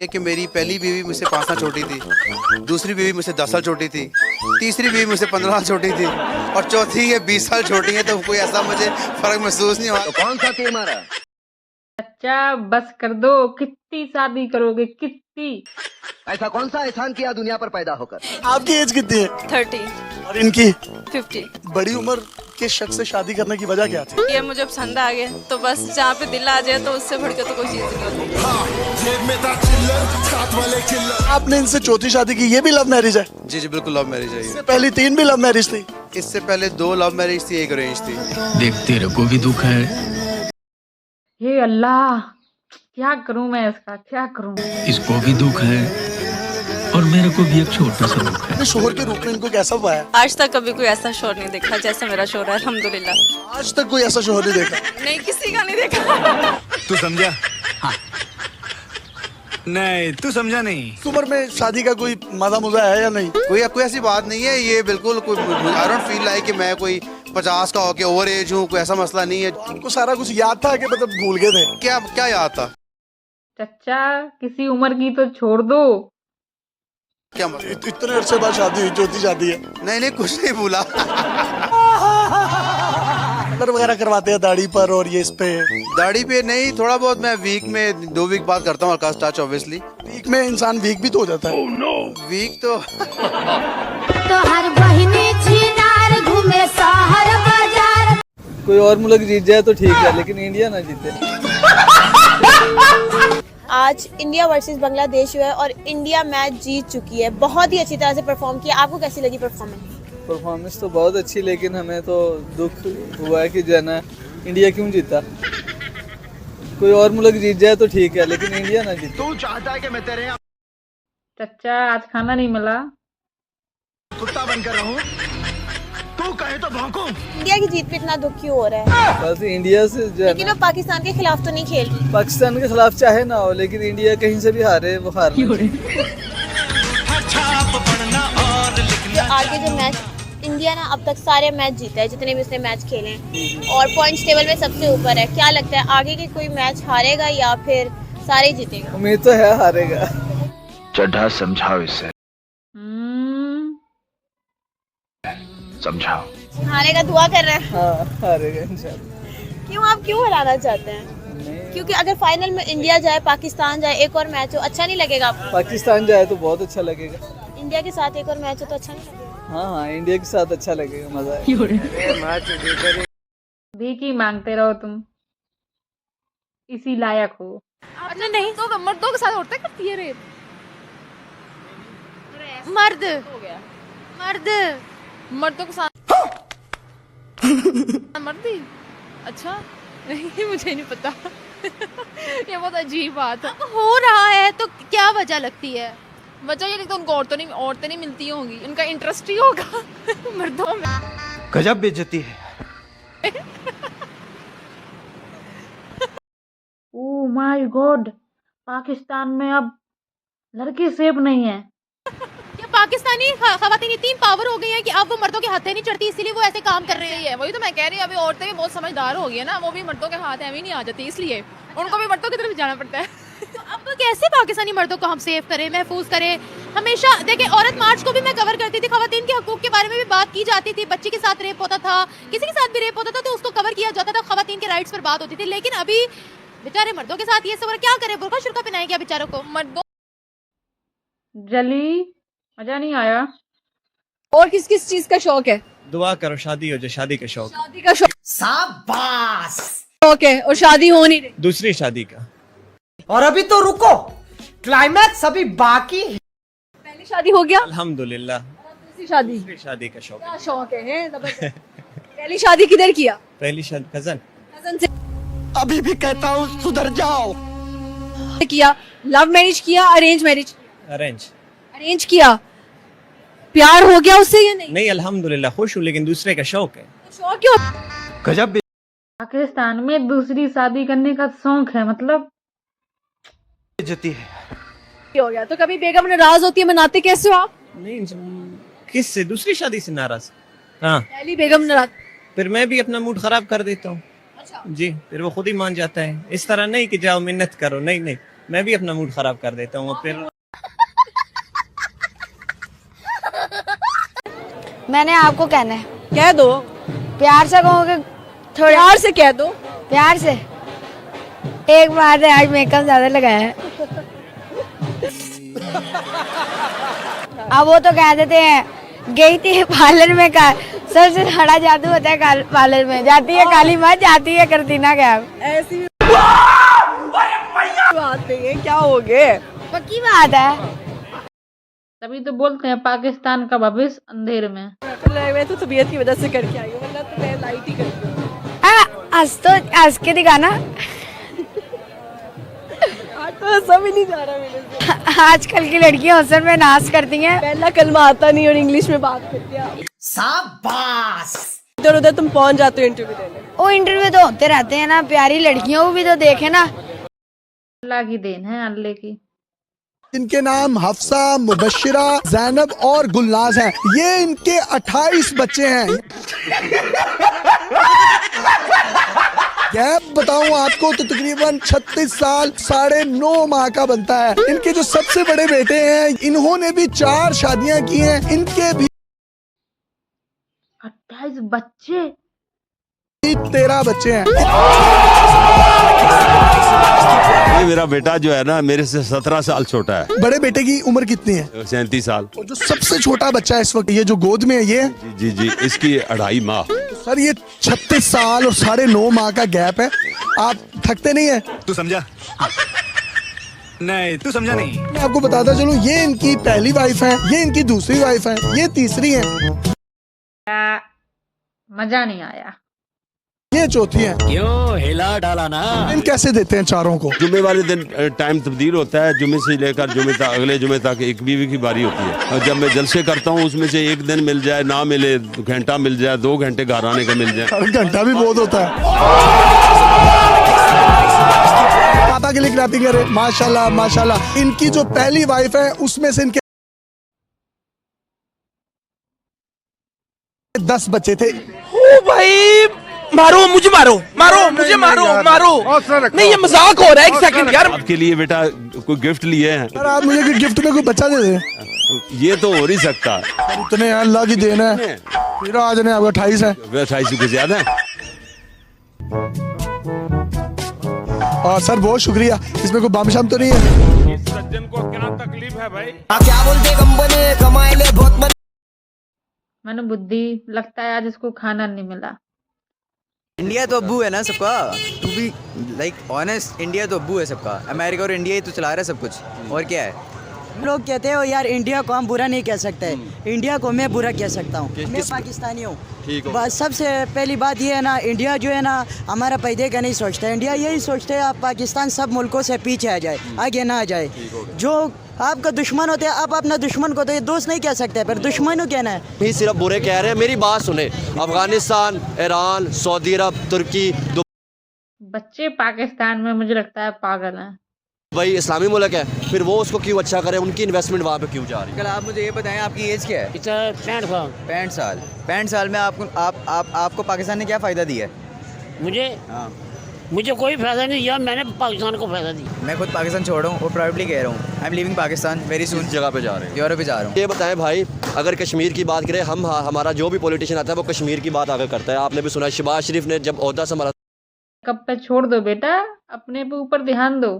कि मेरी पहली बीवी मुझसे 5 साल छोटी थी, दूसरी बीवी मुझसे 10 साल छोटी थी, तीसरी बीवी मुझसे 15 साल छोटी थी और चौथी ये 20 साल छोटी है। तो कोई ऐसा मुझे फर्क महसूस नहीं हुआ। तो कौन सा तीर मारा? अच्छा बस कर दो, कितनी शादी करोगे, कितनी? ऐसा कौन सा एहसान किया दुनिया पर पैदा होकर? आपकी एज कितनी है? 30, और इनकी? 50। बड़ी उम्र के शख्स से शादी करने की वजह क्या थी? ये मुझे पसंद आ गया तो बस जहाँ पे दिल आ जाए तो उससे बढ़ के तो कोई चीज नहीं होती। आपने इनसे चौथी शादी की, ये भी लव मैरिज है? जी जी बिल्कुल लव मैरिज है ये। इससे पहली 3 भी लव मैरिज थी? इससे पहले 2 लव मैरिज थी, 1 अरेंज थी। देख तेरे को भी दुख है, हे अल्लाह, क्या करूं मैं इसका, क्या करूं? इसको भी दुख है और मेरे को भी एक छोटा सा दुख है। अपने शोहर के रूप में इनको कैसा पाया? आज तक कभी कोई ऐसा शोर नहीं देखा जैसे मेरा शोर है, अल्हम्दुलिल्लाह। आज तक कोई ऐसा शोहर नहीं देखा? नहीं, किसी का नहीं देखा। तू समझा? हाँ। नहीं तू समझा नहीं। इस उम्र में शादी का कोई मजा मुजा है या नहीं? कोई ऐसी बात नहीं है, ये बिल्कुल कोई आई डोंट फील लाइक कि मैं कोई 50 का होके ओवर एज हूँ, कोई ऐसा मसला नहीं है। आपको सारा कुछ याद था कि मतलब भूल गए थे? क्या क्या याद था? चच्चा किसी उम्र की तो छोड़ दो। क्या मतलब? इतने अरसे बाद शादी हुई, चौथी शादी है। नहीं नहीं कुछ नहीं भूला। कलर वगैरह करवाते हैं दाढ़ी पर और ये इस पे? दाढ़ी पे नहीं, थोड़ा बहुत मैं वीक में 2 वीक बाद करता हूँ हल्का टच ऑब्वियसली। वीक में इंसान वीक भी तो हो जाता है। वीक तो हर बहिनी छिनार घूमे शहर बाजार। कोई और मुल्क जीत जाए तो ठीक है, लेकिन इंडिया ना जीते। आज इंडिया वर्सेस बांग्लादेश हुआ है और इंडिया मैच जीत चुकी है। बहुत ही अच्छी तरह से परफॉर्म किया। आपको कैसी लगी परफॉर्मेंस? परफॉर्मेंस तो बहुत अच्छी, लेकिन हमें तो दुख हुआ है कि जो है ना, इंडिया क्यों जीता। कोई और मुल्क जीत जाए तो ठीक है, लेकिन इंडिया ना जीते। तू चाहता है कि मैं तेरे यहाँ चच्चा आज खाना नहीं मिला। कुत्ता बनकर रहूं? तू कहे तो भौंकूं? इंडिया की जीत पे इतना दुख क्यों हो रहा है? बस इंडिया से जो है लेकिन ना, वो पाकिस्तान के खिलाफ तो नहीं खेल रही। पाकिस्तान के खिलाफ चाहे ना हो, लेकिन इंडिया कहीं से भी हारे, वो हार जो आगे जो मैच इंडिया ना अब तक सारे मैच जीता है, जितने भी उसने मैच खेले हैं, और पॉइंट्स टेबल में सबसे ऊपर है। क्या लगता है आगे के कोई मैच हारेगा या फिर सारे जीतेगा? उम्मीद तो है हारेगा। चड्ढा समझाओ इसे, समझाओ। हारेगा दुआ कर रहे हैं। हाँ हारेगा इंशाल्लाह। क्यों, आप क्यों हराना चाहते हैं? क्योंकि अगर फाइनल में इंडिया जाए, पाकिस्तान जाए, एक और मैच हो, अच्छा नहीं लगेगा आपको? पाकिस्तान जाए तो बहुत अच्छा लगेगा। इंडिया के साथ एक और मैच हो तो अच्छा नहीं लगेगा? हाँ हाँ, इंडिया के साथ अच्छा लगेगा, मजा आएगा। भीख ही मांगते रहो तुम, इसी लायक हो। अच्छा नहीं तो मर्दों के साथ औरतें करती है रेप? मर्द हो गया, मर्दों के साथ मर्दी? अच्छा नहीं, मुझे नहीं पता। ये बहुत अजीब बात है। हो रहा है तो क्या वजह लगती है? वजह ये लगता है उनको औरतें नहीं मिलती होंगी, उनका इंटरेस्ट ही होगा मर्दों में। गजब बेइज्जती है। ओह माय गॉड, पाकिस्तान में अब लड़की सेफ नहीं है। क्या पाकिस्तानी खवातीन इतनी पावर हो गई है कि अब वो मर्दों के हाथ नहीं चढ़ती, इसीलिए वो ऐसे काम कर रही है? वही तो मैं कह रही हूँ, अभी औरतें भी बहुत समझदार हो गई है ना, वो भी मर्दों के हाथ ऐਵੇਂ नहीं आ जाती, इसलिए उनको भी मर्दों की तरफ जाना पड़ता है। तो अब कैसे पाकिस्तानी मर्दों को हम सेव करें, महफूज करें? हमेशा देखिए, औरत मार्च को भी मैं कवर करती थी, खवातीन के हकूक के बारे में भी बात की जाती थी। बच्ची के साथ रेप होता था, किसी के साथ भी रेप होता था तो उसको कवर किया जाता था, खवातीन के राइट्स पर बात होती थी। लेकिन अभी बेचारे मर्दों के साथ ये सब क्या करें? बुर्का शुर्का पहनाएं क्या बेचारों को? मर्दों जली, मजा नहीं आया। और किस किस चीज का शौक है? दुआ करो शादी हो जाए, शादी का शौक। शादी का शौक है और शादी हो नहीं रही। दूसरी शादी का। और अभी तो रुको, क्लाइमैक्स अभी बाकी है। पहली शादी हो गया, अल्हम्दुलिल्लाह। दूसरी शादी? दूसरी शादी का शौक। क्या शौक है जबरदस्त। पहली शादी किधर किया? पहली शादी कजन से अभी भी कहता हूँ सुधर जाओ। किया? लव मैरिज किया, अरेंज मैरिज? अरेंज किया। प्यार हो गया उससे या नहीं? नहीं, अल्हम्दुलिल्लाह खुश हूँ, लेकिन दूसरे का शौक है। तो शौक क्यों? गजब पाकिस्तान में दूसरी शादी करने का शौक है, मतलब बेइज्जती है। हो गया तो कभी बेगम नाराज होती है, मनाते कैसे हो आप? नहीं, किससे? दूसरी शादी से नाराज? हाँ, पहली बेगम नाराज, फिर मैं भी अपना मूड खराब कर देता हूँ। अच्छा जी, फिर वो खुद ही मान जाता है। इस तरह नहीं कि जाओ मिन्नत करो, नहीं नहीं, मैं भी अपना मूड खराब कर देता हूँ। फिर मैंने आपको कहना है, कह दो, प्यार से कहोगे, थोड़ा प्यार से कह दो। प्यार से। एक बात है, आज मेकअप ज्यादा लगाया है। अब वो तो कह देते हैं, गई थी पार्लर में का सबसे बड़ा जादू होता है पार्लर में, जाती है काली माँ, जाती है करतीना कैफ। ऐसी बात नहीं है, क्या हो गए? पक्की बात है। तभी तो बोलते हैं पाकिस्तान का भविष्य अंधेरे में। मैं तो तबीयत की वजह से करके आई हूँ, वरना तो मैं लाइट ही करती हूँ। हंस के दिखाना। आज तो सब ही नहीं जा रहा मेरे से। आजकल की लड़कियां हसन में नाच करती हैं। पहला कलमा आता नहीं और इंग्लिश में बात करती हैं। शाबाश। इधर उधर तुम पहुंच जाते हो इंटरव्यू देने। वो इंटरव्यू तो होते रहते हैं ना, प्यारी लड़कियों को भी तो देखे ना। अल्लाह की देन है, अल्लाह की। इनके नाम हफ्सा, मुबशिरा, जैनब और गुलनाज हैं। ये इनके 28 बच्चे हैं। गैप बताऊं आपको तो तकरीबन 36 साल 9.5 माह का बनता है। इनके जो सबसे बड़े बेटे हैं, इन्होंने भी 4 शादियां की हैं। इनके भी 28 बच्चे, 13 बच्चे हैं। ये मेरा बेटा जो है ना, मेरे से 17 साल छोटा है। बड़े बेटे की उम्र कितनी है? 37 साल। और जो सबसे छोटा बच्चा है इस वक्त, ये जो गोद में है, ये जी जी, इसकी 2.5 माह। सर ये 36 साल और 9.5 माह का गैप है। आप थकते नहीं है? तू समझा? नहीं, तू समझा नहीं। मैं आपको बताता चलूं, ये इनकी पहली वाइफ है, ये इनकी दूसरी वाइफ है, ये तीसरी है, मजा नहीं आया। ये चौथी है। क्यों हिला डाला ना। इन कैसे देते हैं चारों को? जुम्मे वाले दिन टाइम तब्दील होता है। जुम्मे से लेकर जुम्मे तक, अगले जुम्मे तक एक बीवी की बारी होती है। और जब मैं जलसे करता हूँ, उसमें से एक दिन मिल जाए, ना मिले, घंटा मिल जाए, 2 घंटे घर आने का मिल जाए। घंटा भी बहुत होता है। पापा के लिए क्लैपिंग करें। माशाल्लाह माशाल्लाह। इनकी जो पहली वाइफ है, उसमें से इनके 10 बच्चे थे। ओ भाई, मारो मुझे, मारो मारो मुझे, मारो मारो। नहीं, ये मजाक हो रहा है। एक सेकंड यार। आपके लिए बेटा कोई गिफ्ट लिए हैं? सर आप मुझे गिफ्ट में कोई बच्चा दे दें। ये तो हो नहीं सकता। इतने अल्लाह की देन है। फिर आज ने आपका 28 है। 28 कुछ ज्यादा है। और सर बहुत शुक्रिया। इसमें कोई बम शम तो नहीं है? इस सज्जन को क्या तकलीफ है भाई? क्या बोलते कंपनी कमाए ले बहुत। मैंने बुद्धि, लगता है आज इसको खाना नहीं मिला। इंडिया तो अब्बू है ना सबका। To be like honest, India तो अब्बू है सबका। अमेरिका और इंडिया ही तो चला रहा है सब कुछ, और क्या है। लोग कहते हो यार इंडिया को हम बुरा नहीं कह सकते। इंडिया को मैं बुरा कह सकता हूँ। मैं पाकिस्तानी हूँ। बस सबसे पहली बात ये है ना, इंडिया जो है ना हमारा पैदे का नहीं सोचता। इंडिया यही सोचते हैं आप पाकिस्तान सब मुल्कों से पीछे आ जाए, आगे ना आ जाए। जो आपका दुश्मन होते हैं, आप अपना दुश्मन को तो ये दोस्त नहीं कह सकते, पर दुश्मन को कहना है। ये सिर्फ बुरे कह रहे हैं। मेरी बात सुने, अफगानिस्तान, ईरान, सऊदी अरब, तुर्की, बच्चे पाकिस्तान में मुझे लगता है पागल हैं। भाई इस्लामी मुल्क है, फिर वो उसको क्यों अच्छा करे? उनकी इन्वेस्टमेंट वहाँ पे क्यों जा रही है? कल आप मुझे ये बताएं, आपकी एज क्या है? 65 साल। 65 साल। 65 साल में आपको पाकिस्तान ने क्या फ़ायदा दिया है? मुझे कोई फायदा नहीं दिया, मैंने पाकिस्तान को फायदा दिया। मैं खुद पाकिस्तान छोड़ रहा हूँ और प्राउडली कह रहा हूँ, I am living Pakistan very soon. जगह पे जा रहे हैं? यूरोप पे जा रहा हूँ। ये बताएं भाई, अगर कश्मीर की बात करें, हमारा जो भी पॉलिटिशियन आता है वो कश्मीर की बात आगे करता है। आपने भी सुना, शहबाज शरीफ ने जब ओहदा संभाला। कब पे छोड़ दो बेटा, अपने पे ऊपर ध्यान दो।